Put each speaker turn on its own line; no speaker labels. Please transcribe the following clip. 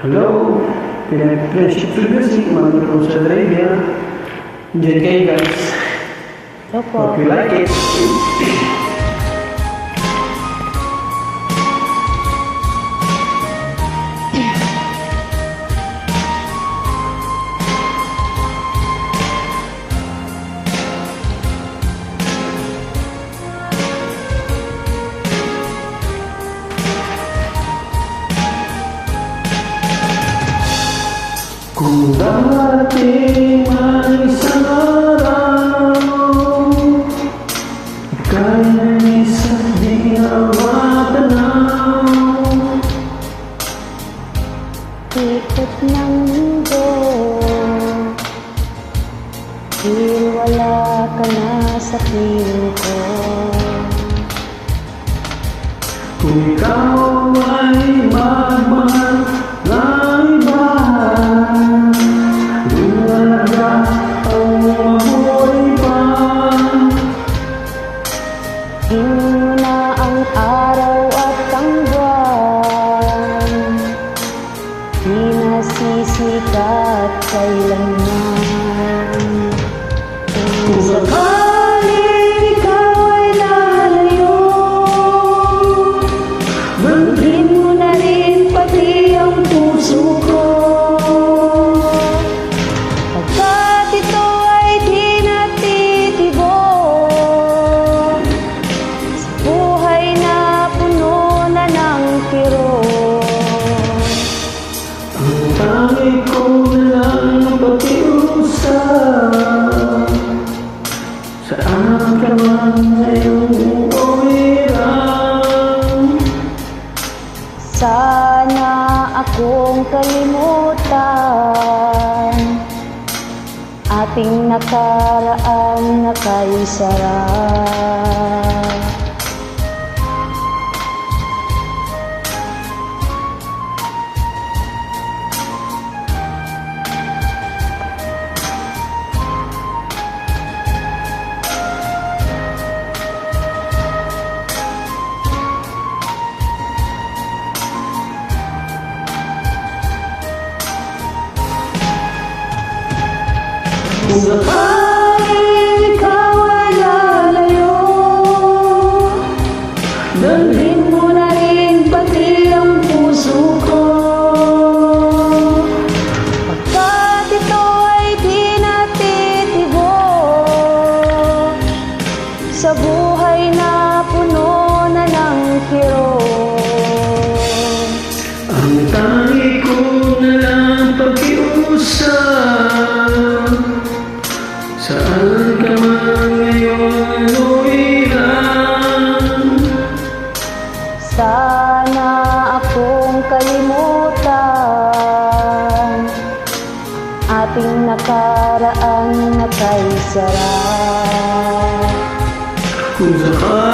Hello, Friendship to Music, Mami po sa Arabia. Enjoy kayo guys.
Opo.
Hope you like it. Kung darating ang isang araw, ika'y naisa't di na matanaw.
Ikot ng mundo, dahil wala ka na sa piling ko.
Kung ikaw ay magmahal ng iba, lumaga ang mabuhay pa.
Tingin mo na ang araw at ang buwan, di nasisikat kailanman.
Kung sakaling ikaw ay lalayo,
Bangkin mo na rin pati ang puso ko, pagkat ito ay di natitibok sa buhay na puno na ng kirot.
ang tangi ko na lang pakiusap, saan ka man ngayong uwiran.
Sana akong kalimutan ating nakaraan na kaisarap.
Kung sakaling ikaw ay lalayo,
Dalhin mo na rin pati ang puso ko, pagkat ito ay di natitibok sa buhay na puno na ng kirot.
ang tangi ko na lang pakiusap, saan ka man ngayon uwiran.
Sana akong kalimutan ating nakaraan na kaisarap.
Kung sakaling